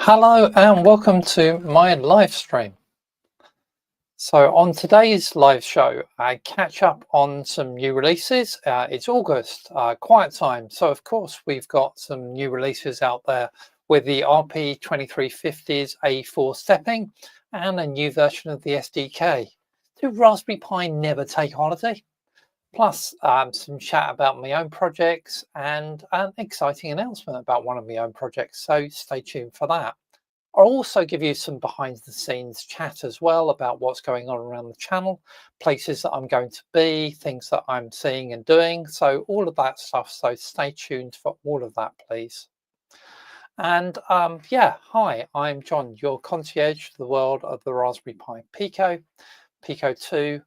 Hello and welcome to my live stream. So on today's live show, I catch up on some new releases. It's August, quiet time. So of course we've got some new releases out there with the RP2350's A4 stepping and a new version of the SDK. Do Raspberry Pi never take holiday? Plus some chat about my own projects and an exciting announcement about one of my own projects. So stay tuned for that. I'll also give you some behind the scenes chat as well about what's going on around the channel, places that I'm going to be, things that I'm seeing and doing. So all of that stuff. So stay tuned for all of that, please. And yeah, hi, I'm John, your concierge to the world of the Raspberry Pi Pico, Pico 2,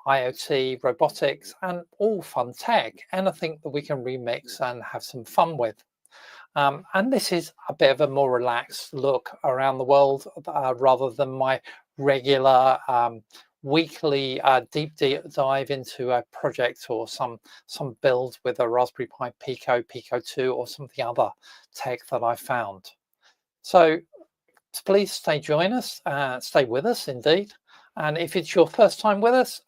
IoT, robotics, and all fun tech, anything that we can remix and have some fun with. And this is a bit of a more relaxed look around the world rather than my regular weekly deep dive into a project or some build with a Raspberry Pi Pico, Pico 2 or some of the other tech that I found. So please stay with us indeed. And if it's your first time with us,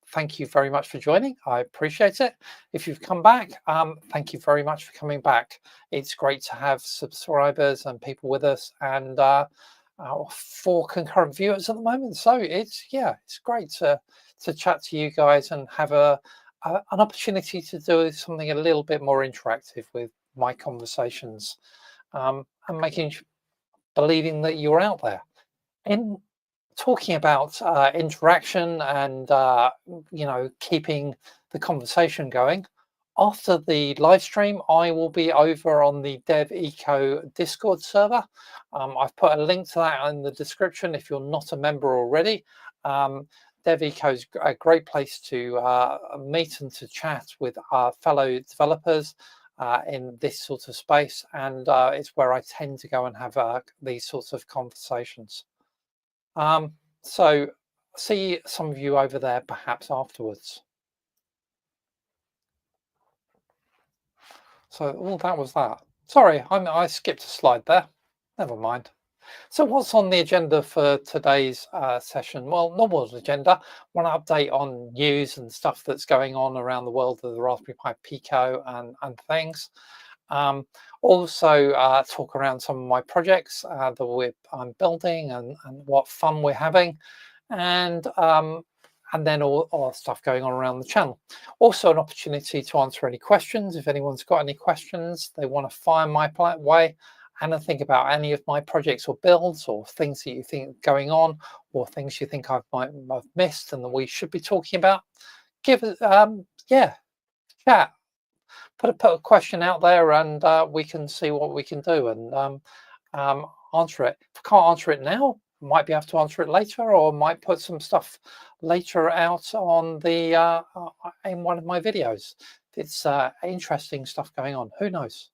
thank you very much for joining. I appreciate it. If you've come back, thank you very much for coming back. It's great to have subscribers and people with us, and 4 concurrent viewers at the moment. So it's great to chat to you guys and have an opportunity to do something a little bit more interactive with my conversations, and believing that you're out there. In talking about interaction and keeping the conversation going, after the live stream I will be over on the DevEco Discord server. I've put a link to that in the description if you're not a member already. DevEco is a great place to meet and to chat with our fellow developers in this sort of space, and it's where I tend to go and have these sorts of conversations. So see some of you over there perhaps afterwards. So that was that. Sorry, I skipped a slide there. Never mind. So what's on the agenda for today's session? Well, normal agenda, one update on news and stuff that's going on around the world of the Raspberry Pi Pico and things. Also talk around some of my projects that I'm building and what fun we're having, and then all stuff going on around the channel. Also an opportunity to answer any questions. If anyone's got any questions they want to fire my way, and I think about any of my projects or builds or things that you think are going on or things you think I've missed and that we should be talking about, give it chat. Put a question out there and we can see what we can do and answer it. If I can't answer it now, might be able to answer it later, or might put some stuff later out on the in one of my videos. It's interesting stuff going on. Who knows?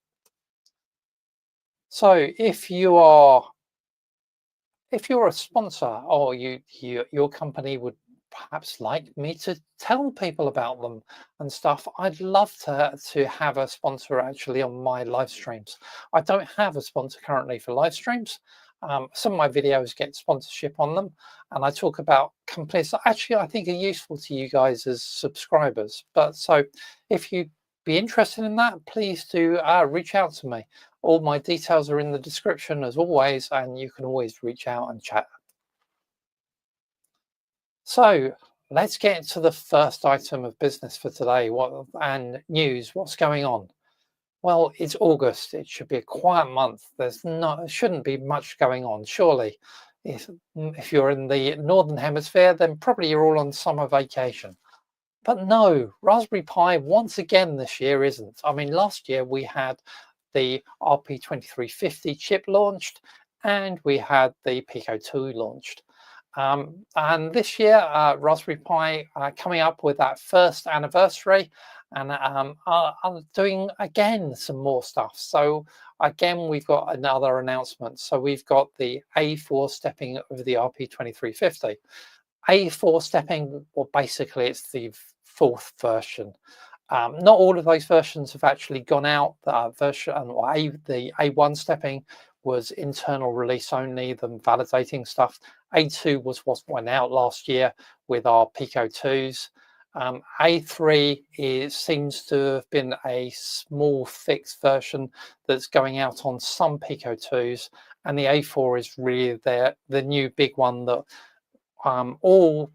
So if you're a sponsor or your company would perhaps like me to tell people about them and stuff, I'd love to have a sponsor actually on my live streams. I don't have a sponsor currently for live streams. Some of my videos get sponsorship on them, and I talk about companies that actually I think are useful to you guys as subscribers. But so if you'd be interested in that, please do reach out to me. All my details are in the description as always, and you can always reach out and chat. So let's get into the first item of business for today. And news, what's going on? Well, it's August. It should be a quiet month. Shouldn't be much going on, surely. If you're in the Northern Hemisphere, then probably you're all on summer vacation. But no, Raspberry Pi once again this year isn't. I mean, last year we had the RP2350 chip launched and we had the Pico 2 launched. And this year, Raspberry Pi coming up with that first anniversary, and I'm doing again some more stuff. So again, we've got another announcement. So we've got the A4 stepping of the RP2350. A4 stepping, well, basically it's the 4th version. Not all of those versions have actually gone out. The A1 stepping was internal release only, them validating stuff. A2 was what went out last year with our PicoTools. A3 seems to have been a small fixed version that's going out on some PicoTools, and the A4 is really the new big one that all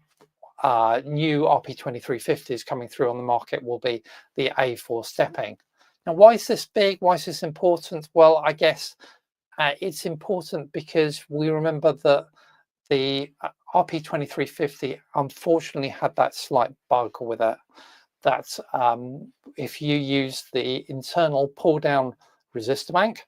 new RP2350s coming through on the market will be the A4 stepping. Now, why is this big? Why is this important? Well, I guess it's important because we remember that the RP2350 unfortunately had that slight bug with it, that if you use the internal pull down resistor bank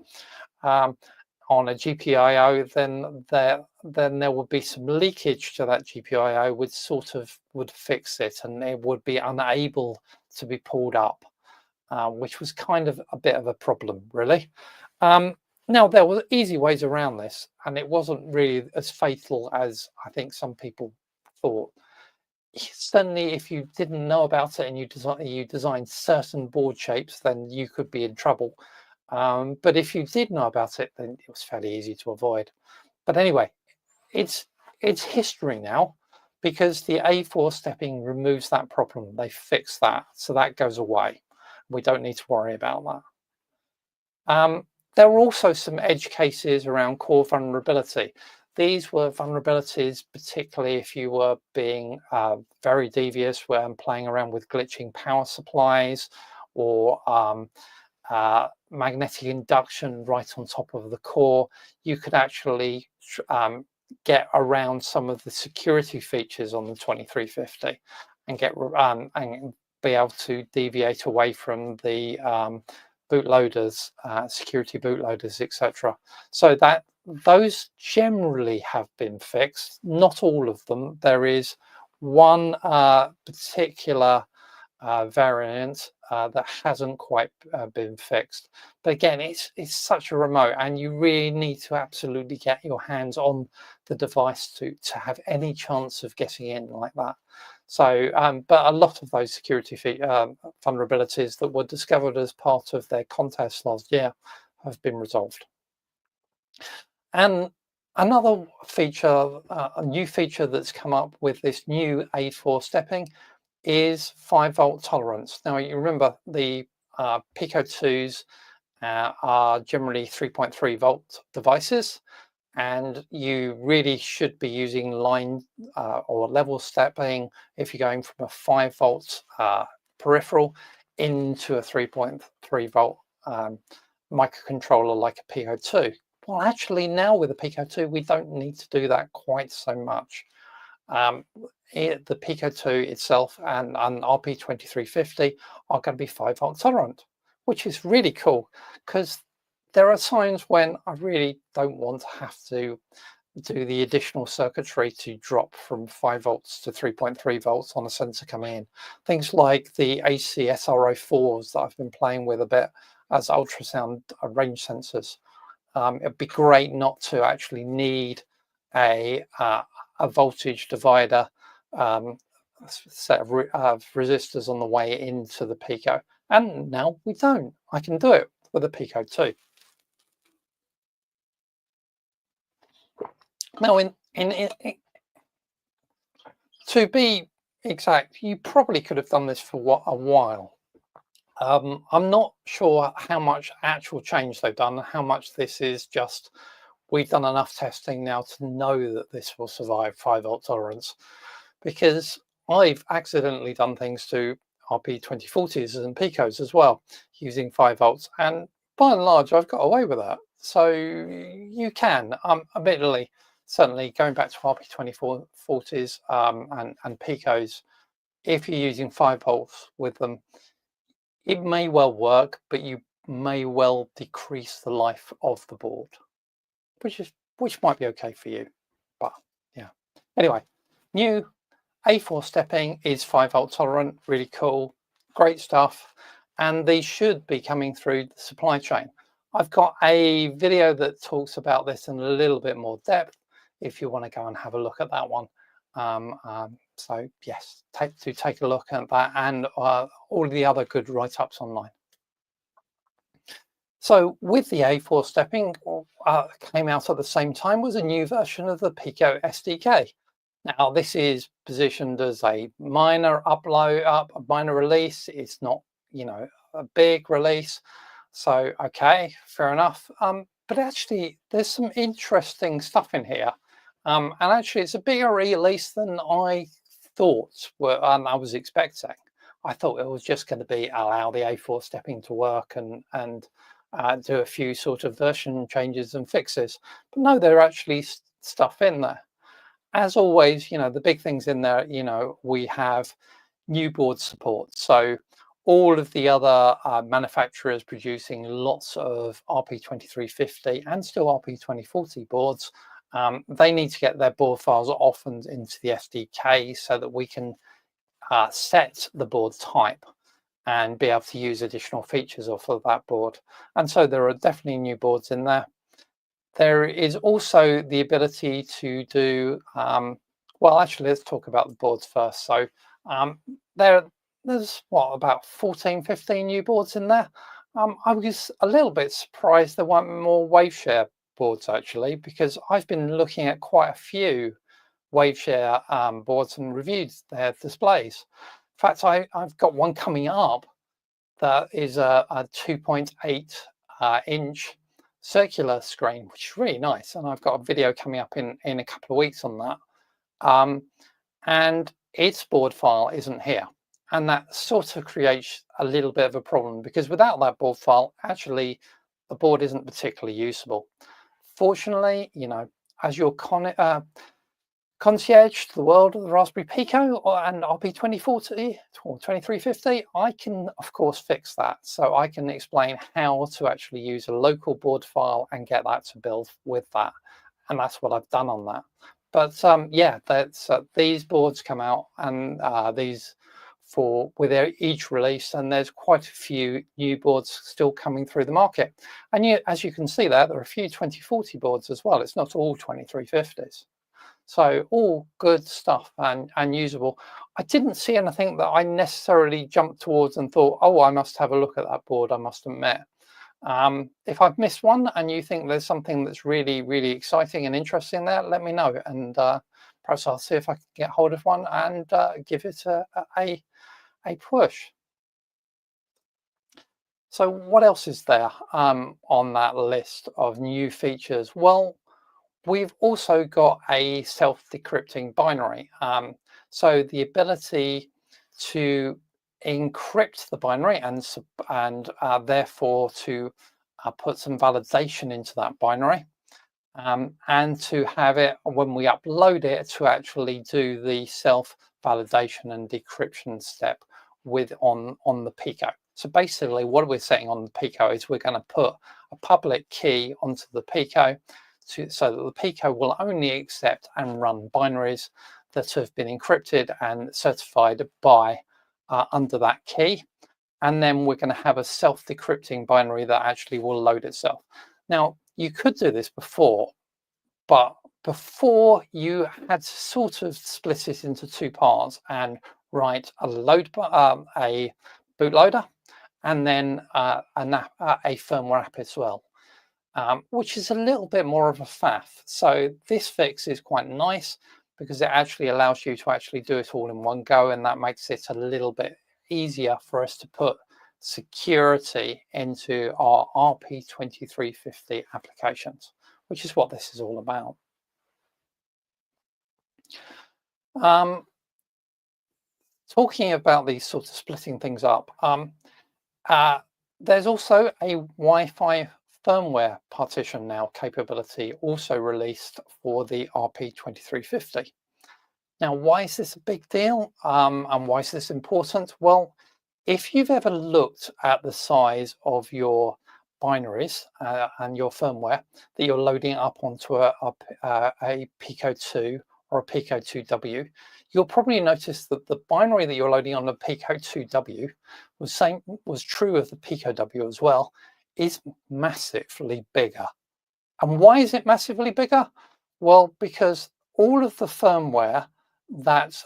on a GPIO, then there would be some leakage to that GPIO, which sort of would fix it, and it would be unable to be pulled up, which was kind of a bit of a problem, really. Now, there were easy ways around this, and it wasn't really as fatal as I think some people thought. Certainly, if you didn't know about it and you designed certain board shapes, then you could be in trouble. But if you did know about it, then it was fairly easy to avoid. But anyway, it's history now, because the A4 stepping removes that problem. They fix that, so that goes away. We don't need to worry about that. There were also some edge cases around core vulnerability. These were vulnerabilities, particularly if you were being very devious when playing around with glitching power supplies, or magnetic induction right on top of the core. You could actually get around some of the security features on the 2350 and and be able to deviate away from the bootloaders, security bootloaders, etc. So that those generally have been fixed. Not all of them. There is one particular variant that hasn't quite been fixed. But again, it's such a remote, and you really need to absolutely get your hands on the device to have any chance of getting in like that. So, but a lot of those security vulnerabilities that were discovered as part of their contest last year have been resolved. And another feature, a new feature that's come up with this new A4 stepping is 5-volt tolerance. Now, you remember the PicoTools are generally 3.3 volt devices, and you really should be using line or level stepping if you're going from a 5-volt peripheral into a 3.3 volt microcontroller like a Pico 2. Well, actually, now with the Pico 2, we don't need to do that quite so much. The Pico 2 itself and RP2350 are going to be 5-volt tolerant, which is really cool, because there are times when I really don't want to have to do the additional circuitry to drop from 5 volts to 3.3 volts on a sensor coming in. Things like the AC SR04s that I've been playing with a bit as ultrasound range sensors. It'd be great not to actually need a voltage divider set of resistors on the way into the Pico. And now we don't. I can do it with a Pico 2. Now, to be exact, you probably could have done this for a while. I'm not sure how much actual change they've done, how much this is just we've done enough testing now to know that this will survive 5-volt tolerance, because I've accidentally done things to RP2040s and Picos as well using 5 volts, and by and large I've got away with that. So you can, admittedly, certainly going back to RP2040s and Picos, if you're using 5 volts with them, it may well work, but you may well decrease the life of the board, which might be okay for you. But yeah, anyway, new A4 stepping is 5-volt tolerant, really cool, great stuff, and these should be coming through the supply chain. I've got a video that talks about this in a little bit more depth if you want to go and have a look at that one. So yes, take a look at that and all the other good write-ups online. So with the A4 stepping, came out at the same time was a new version of the Pico SDK. Now, this is positioned as a minor minor release. It's not, you know, a big release. So, okay, fair enough. But actually, there's some interesting stuff in here. And actually, it's a bigger release than I thought I was expecting. I thought it was just going to be allow the A4 stepping to work and do a few sort of version changes and fixes. But no, there are actually stuff in there. As always, you know, the big things in there, you know, we have new board support. So all of the other manufacturers producing lots of RP2350 and still RP2040 boards, they need to get their board files off and into the SDK so that we can set the board type and be able to use additional features off of that board. And so there are definitely new boards in there. There is also the ability to do, well, actually, let's talk about the boards first. So there's what, about 14, 15 new boards in there. I was a little bit surprised there weren't more Waveshare boards actually, because I've been looking at quite a few Waveshare boards and reviewed their displays. In fact, I've got one coming up that is a 2.8 inch circular screen, which is really nice. And I've got a video coming up in a couple of weeks on that. And its board file isn't here. And that sort of creates a little bit of a problem, because without that board file, actually, the board isn't particularly usable. Fortunately, you know, as your concierge to the world of the Raspberry Pico and RP2040 or 2350, I can, of course, fix that. So I can explain how to actually use a local board file and get that to build with that. And that's what I've done on that. But yeah, that's these boards come out, and these with each release, and there's quite a few new boards still coming through the market. And as you can see there are a few 2040 boards as well. It's not all 2350s. So all good stuff and usable. I didn't see anything that I necessarily jumped towards and thought, oh, I must have a look at that board, I must admit. If I've missed one and you think there's something that's really, really exciting and interesting there, let me know. And perhaps I'll see if I can get hold of one and give it a push. So what else is there on that list of new features? Well, we've also got a self-decrypting binary. So the ability to encrypt the binary and therefore to put some validation into that binary, and to have it, when we upload it, to actually do the self-validation and decryption step on the Pico. So basically what we're setting on the Pico is we're going to put a public key onto the Pico so that the Pico will only accept and run binaries that have been encrypted and certified by under that key. And then we're going to have a self-decrypting binary that actually will load itself. Now, you could do this before, but before you had to sort of split it into two parts and write a bootloader and then a firmware app as well. Which is a little bit more of a faff. So this fix is quite nice because it actually allows you to actually do it all in one go, and that makes it a little bit easier for us to put security into our RP2350 applications, which is what this is all about. Talking about these sort of splitting things up, there's also a Wi-Fi firmware partition now capability also released for the RP2350. Now, why is this a big deal and why is this important? Well, if you've ever looked at the size of your binaries and your firmware that you're loading up onto a Pico 2 or a Pico 2W, you'll probably notice that the binary that you're loading on the Pico 2W was true of the Pico W as well, is massively bigger. And why is it massively bigger? Well, because all of the firmware that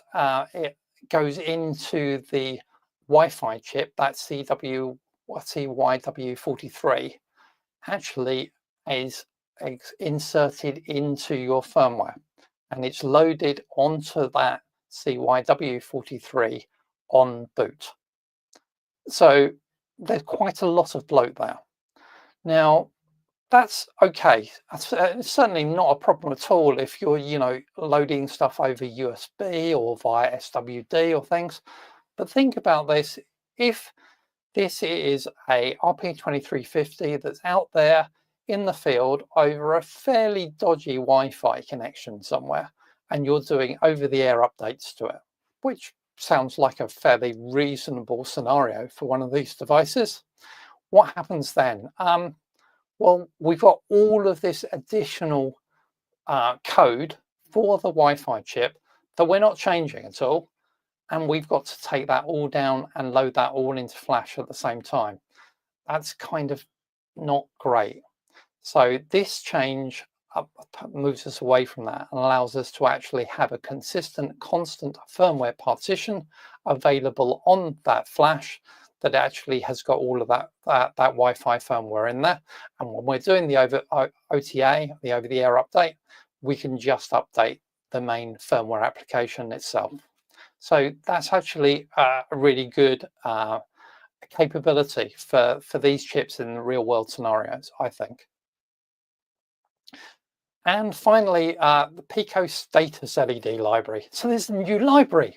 it goes into the Wi-Fi chip, that CYW43, actually is inserted into your firmware, and it's loaded onto that CYW43 on boot. So there's quite a lot of bloat there. Now, that's okay. It's certainly not a problem at all if you're, loading stuff over USB or via SWD or things. But think about this. If this is a RP2350 that's out there in the field over a fairly dodgy Wi-Fi connection somewhere, and you're doing over-the-air updates to it, which sounds like a fairly reasonable scenario for one of these devices, what happens then? Well, we've got all of this additional code for the Wi-Fi chip that we're not changing at all. And we've got to take that all down and load that all into Flash at the same time. That's kind of not great. So this change moves us away from that and allows us to actually have a consistent, constant firmware partition available on that Flash that actually has got all of that Wi-Fi firmware in there. And when we're doing the OTA, the over-the-air update, we can just update the main firmware application itself. So that's actually a really good capability for these chips in the real world scenarios, I think. And finally, the Pico Status LED library. So there's a new library.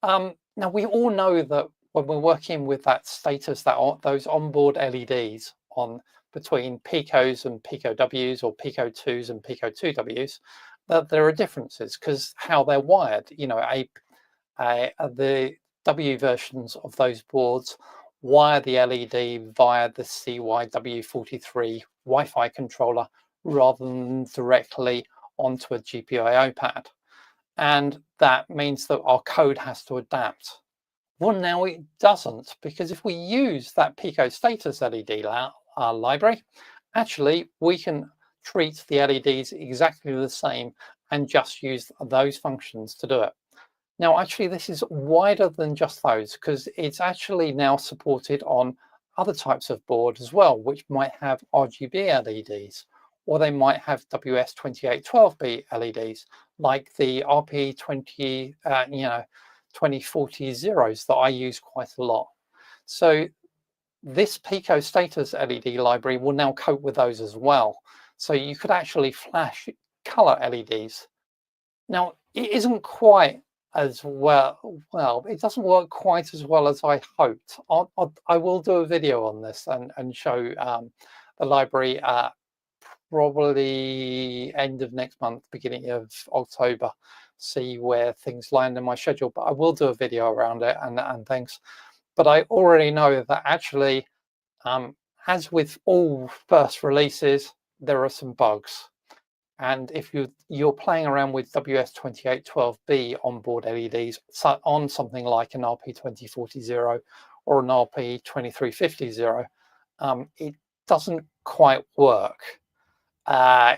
Now, we all know that when we're working with that status, those onboard LEDs on between Picos and PicoWs or PicoTools and Pico2Ws, that there are differences because how they're wired. The W versions of those boards wire the LED via the CYW43 Wi-Fi controller rather than directly onto a GPIO pad. And that means that our code has to adapt. Well, now it doesn't, because if we use that Pico Status LED library, actually we can treat the LEDs exactly the same and just use those functions to do it. Now, actually, this is wider than just those because it's actually now supported on other types of board as well, which might have RGB LEDs, or they might have WS2812B LEDs, like the RP2040 zeros that I use quite a lot. So this Pico Status LED library will now cope with those as well. So you could actually flash color LEDs. Now, it isn't quite as well, it doesn't work quite as well as I hoped. I will do a video on this and show the library probably end of next month, beginning of October, see where things land in my schedule. But I will do a video around it and things. But I already know that actually, as with all first releases, there are some bugs. And if you're playing around with WS2812B onboard LEDs on something like an RP2040 or an RP2350, it doesn't quite work.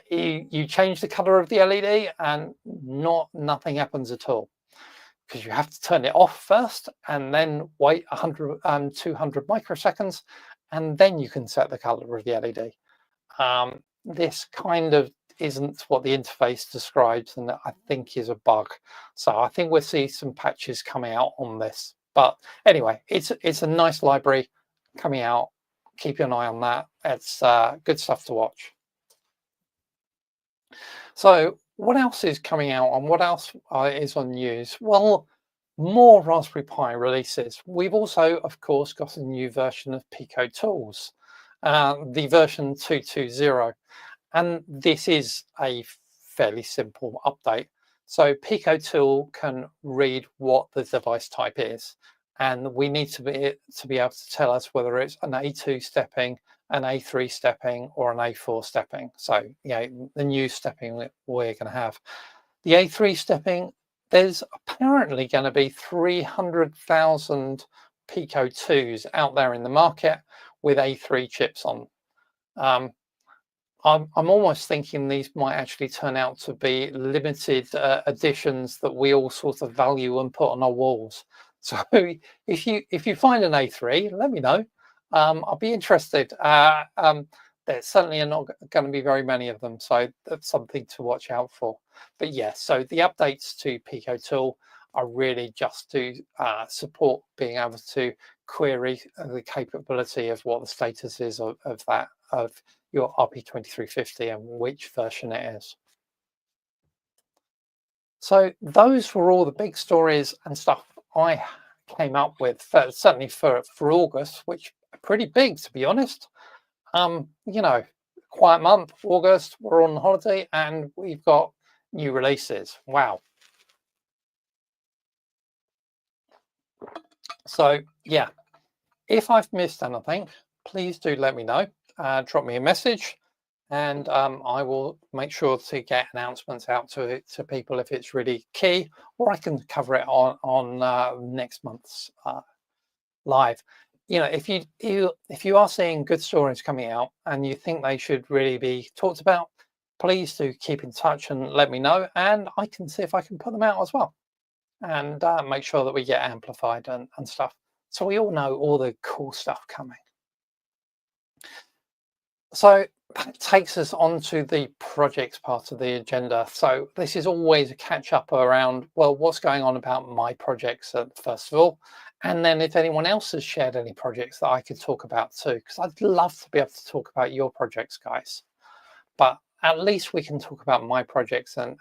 You change the color of the LED and nothing happens at all, because you have to turn it off first and then wait 200 microseconds, and then you can set the color of the LED. This kind of isn't what the interface describes, and I think is a bug. So I think we'll see some patches coming out on this. But anyway, it's a nice library coming out. Keep an eye on that. It's good stuff to watch. So what else is coming out and what else is on news? Well, more Raspberry Pi releases. We've also, of course, got a new version of PicoTools, the version 2.2.0. And this is a fairly simple update. So PicoTool can read what the device type is, and we need to be able to tell us whether it's an A2 stepping, an A3 stepping, or an A4 stepping. So, the new stepping we're going to have. The A3 stepping, there's apparently going to be 300,000 Pico 2s out there in the market with A3 chips on. I'm almost thinking these might actually turn out to be limited editions that we all sort of value and put on our walls. So if you find an A3, let me know. I'll be interested. There certainly are not going to be very many of them, so that's something to watch out for. But yeah, so the updates to PicoTool are really just to support being able to query the capability of what the status is of your RP2350 and which version it is. So those were all the big stories and stuff I came up with, certainly for August, which are pretty big, to be honest. You know, quiet month, August, we're on holiday and we've got new releases. Wow. So yeah, if I've missed anything, please do let me know. Drop me a message, and I will make sure to get announcements out to people if it's really key, or I can cover it on next month's live. You know, if you are seeing good stories coming out and you think they should really be talked about, please do keep in touch and let me know, and I can see if I can put them out as well, and make sure that we get amplified and stuff, so we all know all the cool stuff coming. So that takes us on to the projects part of the agenda. So this is always a catch up around, well, what's going on about my projects first of all, and then if anyone else has shared any projects that I could talk about too, because I'd love to be able to talk about your projects, guys. But at least we can talk about my projects and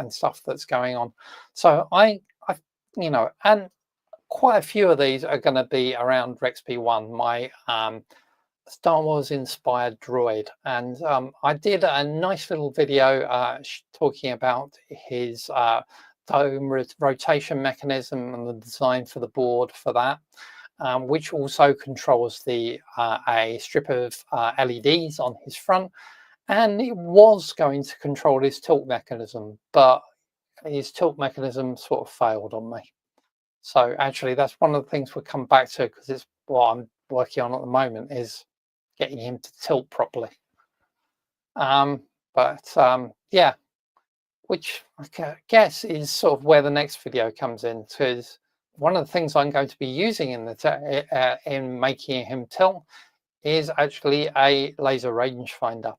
stuff that's going on. So I you know, and quite a few of these are going to be around Rex P1, my Star Wars inspired droid, and I did a nice little video talking about his dome rotation mechanism and the design for the board for that, which also controls a strip of LEDs on his front, and it was going to control his tilt mechanism, but his tilt mechanism sort of failed on me. So actually that's one of the things we'll come back to, because it's what I'm working on at the moment, is getting him to tilt properly. Yeah, which I guess is sort of where the next video comes in, because one of the things I'm going to be using in making him tilt is actually a laser rangefinder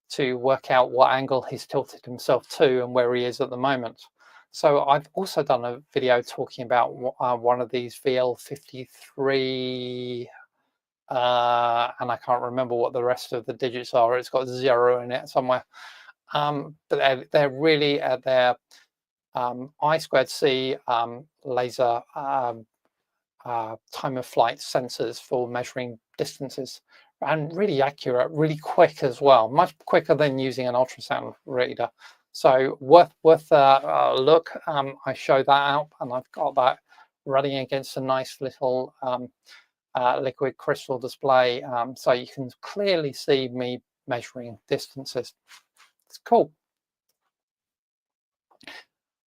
to work out what angle he's tilted himself to and where he is at the moment. So I've also done a video talking about one of these VL53, and I can't remember what the rest of the digits are. It's got 0 in it somewhere. But they're really their I2C laser time of flight sensors for measuring distances, and really accurate, really quick as well, much quicker than using an ultrasound reader. So worth a look. I show that out, and I've got that running against a nice little liquid crystal display, so you can clearly see me measuring distances. It's cool.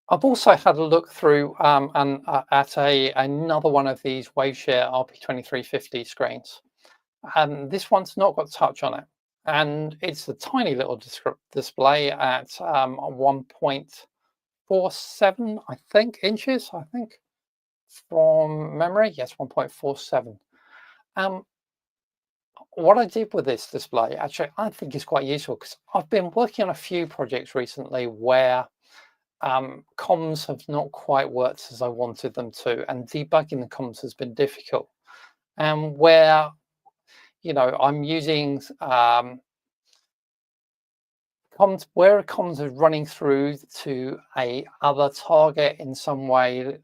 I've also had a look through at another one of these Waveshare RP2350 screens. This one's not got touch on it, and it's a tiny little display at 1.47, I think, inches, I think, from memory. Yes, 1.47. What I did with this display, actually, I think is quite useful, because I've been working on a few projects recently where comms have not quite worked as I wanted them to, and debugging the comms has been difficult. And where, you know, I'm using comms, where a comms is running through to a other target in some way,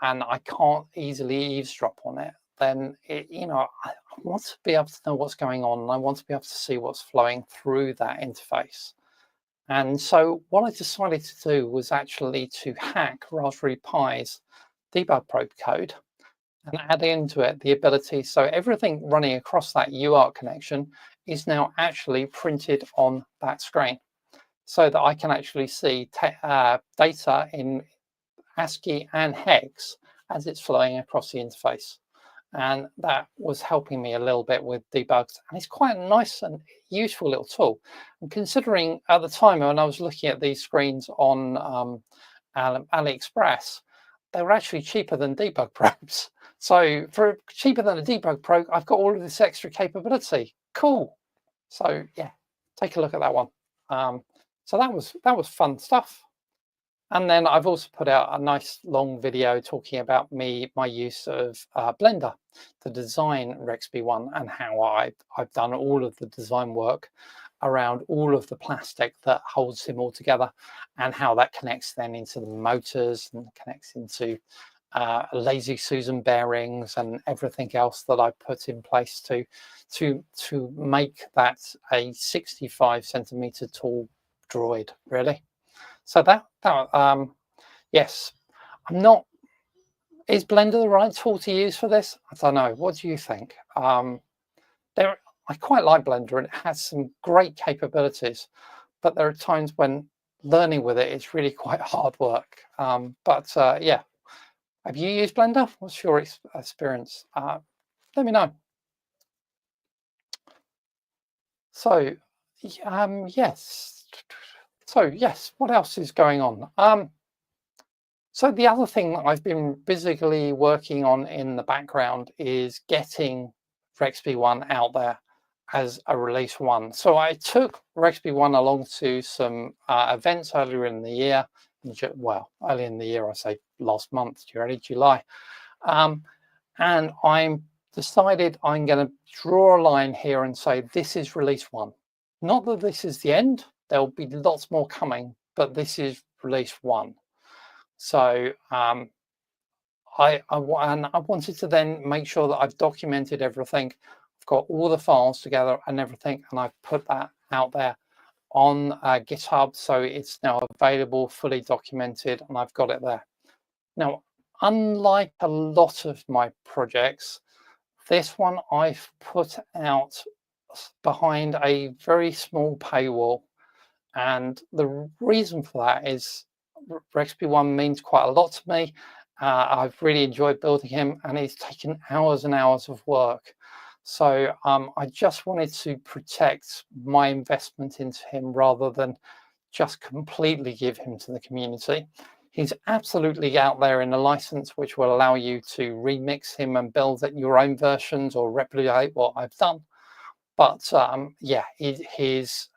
and I can't easily eavesdrop on it, then you know, I want to be able to know what's going on, and I want to be able to see what's flowing through that interface. And so what I decided to do was actually to hack Raspberry Pi's debug probe code and add into it the ability, so everything running across that UART connection is now actually printed on that screen, so that I can actually see data in ASCII and hex as it's flowing across the interface. And that was helping me a little bit with debugs, and it's quite a nice and useful little tool. And considering at the time when I was looking at these screens on AliExpress, they were actually cheaper than debug probes. So for cheaper than a debug probe, I've got all of this extra capability. Cool. So yeah, take a look at that one. So that was fun stuff. And then I've also put out a nice long video talking about my use of Blender to design RexB1 and how I've done all of the design work around all of the plastic that holds him all together, and how that connects then into the motors and connects into lazy Susan bearings and everything else that I put in place to make that a 65 centimeter tall droid, really. So yes, I'm not. Is Blender the right tool to use for this? I don't know. What do you think? I quite like Blender, and it has some great capabilities, but there are times when learning with it is really quite hard work. Yeah, have you used Blender? What's your experience? Let me know. So yes. So yes, what else is going on? So the other thing that I've been busily working on in the background is getting RexB1 out there as a release 1. So I took RexB1 along to some events earlier in the year. Well, early in the year, I say last month, early July. And I'm decided I'm going to draw a line here and say this is release 1. Not that this is the end. There'll be lots more coming, but this is release 1. So I wanted to then make sure that I've documented everything. I've got all the files together and everything, and I've put that out there on GitHub, so it's now available, fully documented, and I've got it there. Now, unlike a lot of my projects, this one I've put out behind a very small paywall, and the reason for that is RexB1 means quite a lot to me. I've really enjoyed building him, and it's taken hours and hours of work. So I just wanted to protect my investment into him rather than just completely give him to the community. He's absolutely out there in a license which will allow you to remix him and build your own versions or replicate what I've done. But yeah, he's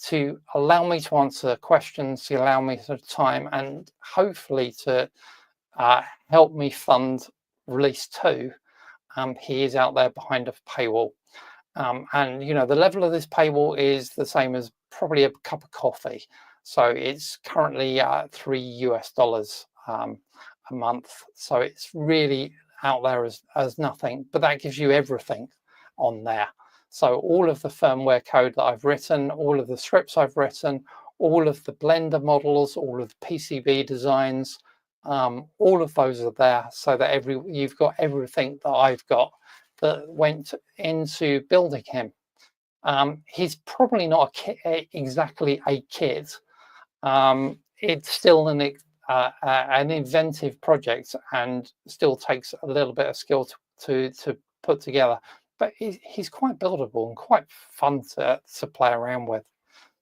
to allow me to answer questions, to allow me the time, and hopefully to help me fund release 2. He is out there behind a paywall. And, you know, the level of this paywall is the same as probably a cup of coffee. So it's currently $3 a month. So it's really out there as nothing, but that gives you everything on there. So all of the firmware code that I've written, all of the scripts I've written, all of the Blender models, all of the PCB designs, all of those are there, so that you've got everything that I've got that went into building him. He's probably not exactly a kit. It's still an inventive project and still takes a little bit of skill to put together. But he's quite buildable and quite fun to play around with.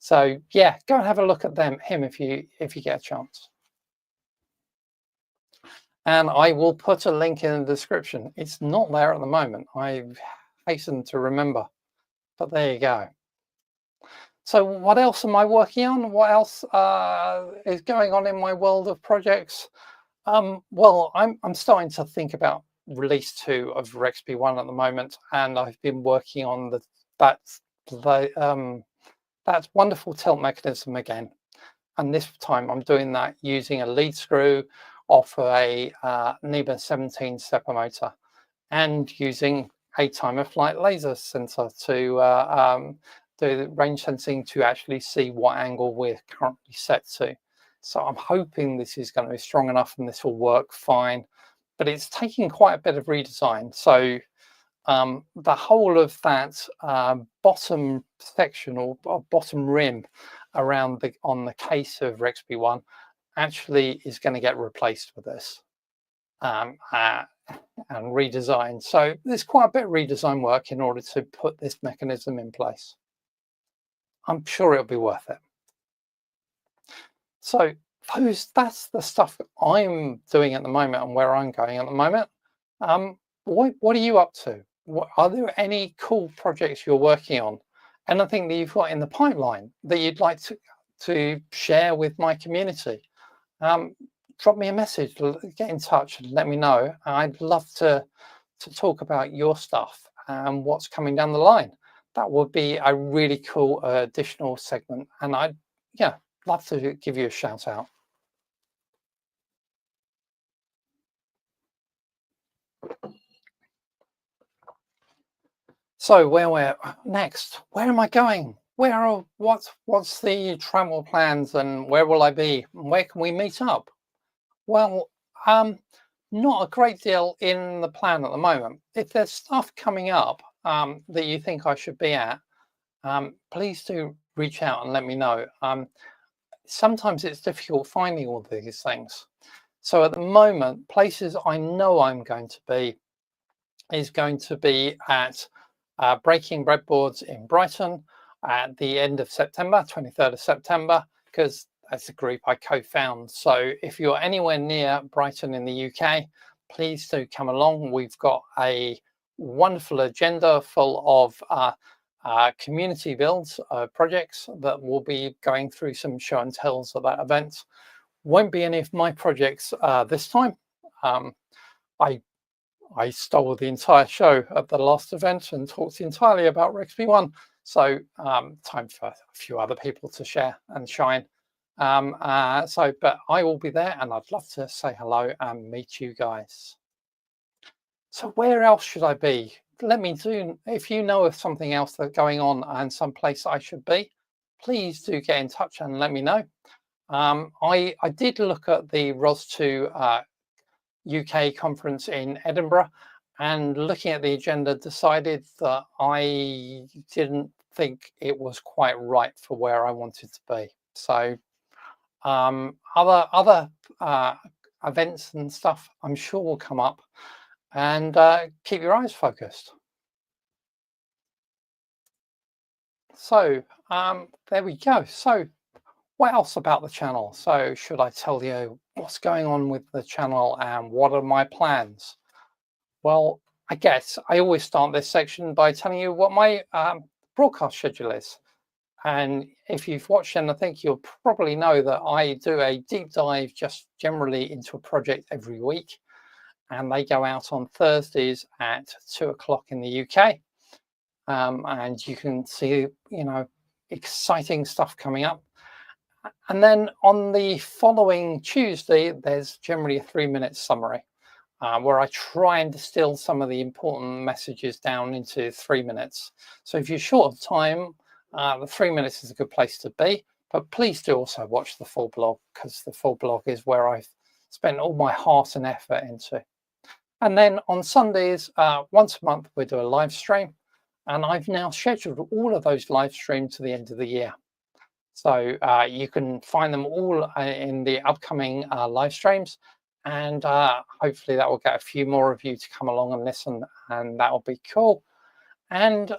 So yeah, go and have a look at him if you get a chance. And I will put a link in the description. It's not there at the moment. I hasten to remember, but there you go. So what else am I working on? What else is going on in my world of projects? Well, I'm starting to think about release 2 of RexB1 at the moment, and I've been working on that wonderful tilt mechanism again. And this time I'm doing that using a lead screw off a NEBA 17 stepper motor, and using a time of flight laser sensor to do the range sensing to actually see what angle we're currently set to. So I'm hoping this is going to be strong enough and this will work fine, but it's taking quite a bit of redesign. So the whole of that bottom section or bottom rim around on the case of RexB1 actually is going to get replaced with this and redesigned. So there's quite a bit of redesign work in order to put this mechanism in place. I'm sure it'll be worth it. So that's the stuff that I'm doing at the moment and where I'm going at the moment. What are you up to? Are there any cool projects you're working on? anything that you've got in the pipeline that you'd like to share with my community, drop me a message, get in touch and let me know. I'd love to talk about your stuff and what's coming down the line. That would be a really cool additional segment, and I'd love to give you a shout out. So where next? Where am I going? What's the travel plans, and where will I be? Where can we meet up? Well, not a great deal in the plan at the moment. If there's stuff coming up that you think I should be at, please do reach out and let me know. Sometimes it's difficult finding all these things. So at the moment, places I know I'm going to be is going to be at Breaking Breadboards in Brighton at the end of September, 23rd of September, because that's a group I co-found. So if you're anywhere near Brighton in the UK, please do come along. We've got a wonderful agenda full of community builds, projects that will be going through some show and tells at that event. Won't be any of my projects this time. I stole the entire show at the last event and talked entirely about Raspberry 1. So time for a few other people to share and shine. But I will be there, and I'd love to say hello and meet you guys. So where else should I be? Let me do, if you know of something else that's going on and some place I should be, please do get in touch and let me know. I did look at the ROS2 UK conference in Edinburgh, and looking at the agenda decided that I didn't think it was quite right for where I wanted to be. So other events and stuff I'm sure will come up, and keep your eyes focused. So there we go. So what else about the channel? So should I tell you what's going on with the channel and what are my plans? Well, I guess I always start this section by telling you what my broadcast schedule is. And if you've watched anything, you'll probably know that I do a deep dive just generally into a project every week. And they go out on Thursdays at 2 o'clock in the UK. And you can see, exciting stuff coming up. And then on the following Tuesday, there's generally a 3-minute summary where I try and distill some of the important messages down into 3 minutes. So if you're short of time, the 3 minutes is a good place to be. But please do also watch the full blog, because the full blog is where I've spent all my heart and effort into. And then on Sundays, once a month, we do a live stream. And I've now scheduled all of those live streams to the end of the year. So you can find them all in the upcoming live streams, and hopefully that will get a few more of you to come along and listen, and that will be cool. And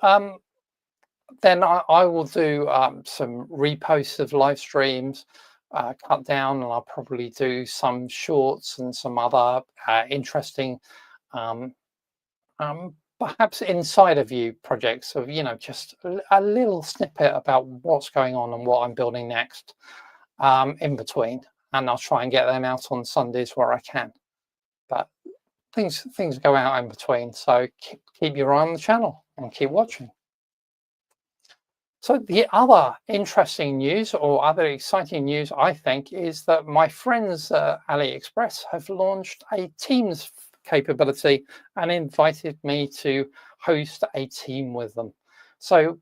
then I will do some reposts of live streams, cut down, and I'll probably do some shorts and some other interesting perhaps insider view projects of, just a little snippet about what's going on and what I'm building next in between. And I'll try and get them out on Sundays where I can. But things go out in between. So keep your eye on the channel and keep watching. So the other interesting news, or other exciting news, I think, is that my friends at AliExpress have launched a Teams capability and invited me to host a team with them. So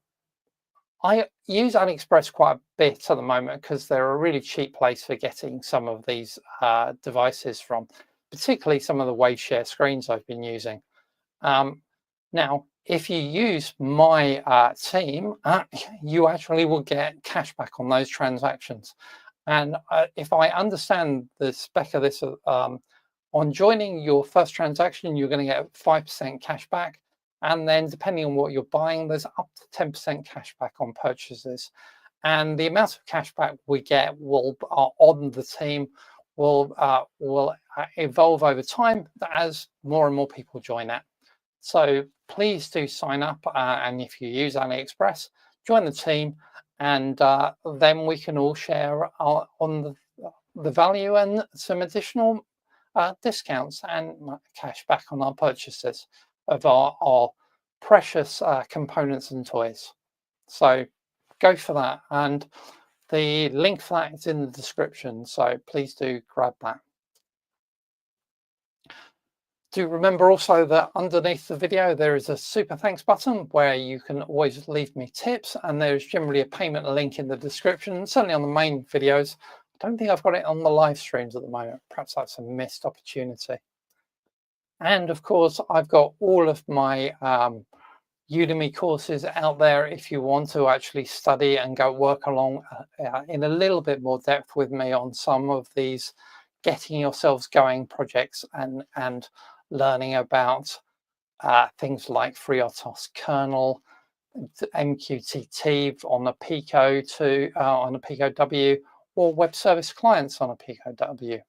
I use AliExpress quite a bit at the moment because they're a really cheap place for getting some of these devices from, particularly some of the WaveShare screens I've been using. Now, if you use my team, you actually will get cash back on those transactions. And if I understand the spec of this, on joining your first transaction, you're going to get 5% cash back. And then depending on what you're buying, there's up to 10% cash back on purchases. And the amount of cash back we get will on the team will evolve over time as more and more people join that. So please do sign up. And if you use AliExpress, join the team, and then we can all share on the value and some additional discounts and cash back on our purchases of our precious components and toys. So go for that, and the link for that is in the description, so please do grab that. Do remember also that underneath the video there is a super thanks button where you can always leave me tips, and there's generally a payment link in the description, certainly on the main videos. I don't think I've got it on the live streams at the moment. Perhaps that's a missed opportunity. And of course, I've got all of my Udemy courses out there if you want to actually study and go work along in a little bit more depth with me on some of these getting yourselves going projects and learning about things like FreeRTOS kernel, MQTT on a Pico on a Pico W, or web service clients on a Pico W.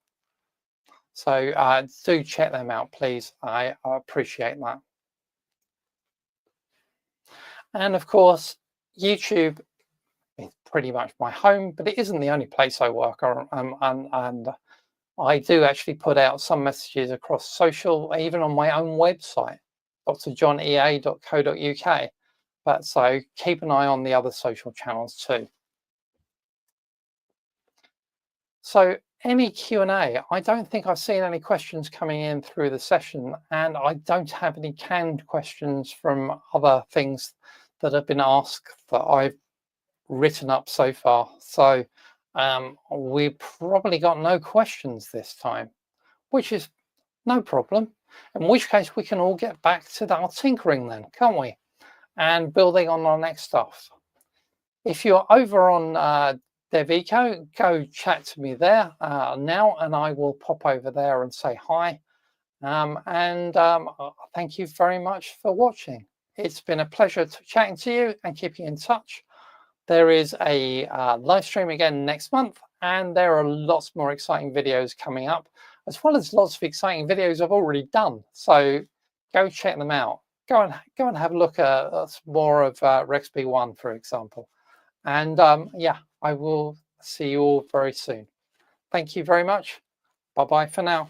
So do check them out, please. I appreciate that. And of course, YouTube is pretty much my home, but it isn't the only place I work on. And I do actually put out some messages across social, even on my own website, drjonea.co.uk. But so keep an eye on the other social channels too. So any Q&A, I don't think I've seen any questions coming in through the session, and I don't have any canned questions from other things that have been asked that I've written up so far. So we've probably got no questions this time, which is no problem. In which case we can all get back to our tinkering then, can't we? And building on our next stuff. If you're over on DevEco, go chat to me there now, and I will pop over there and say hi. Thank you very much for watching. It's been a pleasure chatting to you and keeping in touch. There is a live stream again next month, and there are lots more exciting videos coming up, as well as lots of exciting videos I've already done. So go check them out. Go and have a look at more of Raspberry 1, for example. And yeah, I will see you all very soon. Thank you very much. Bye-bye for now.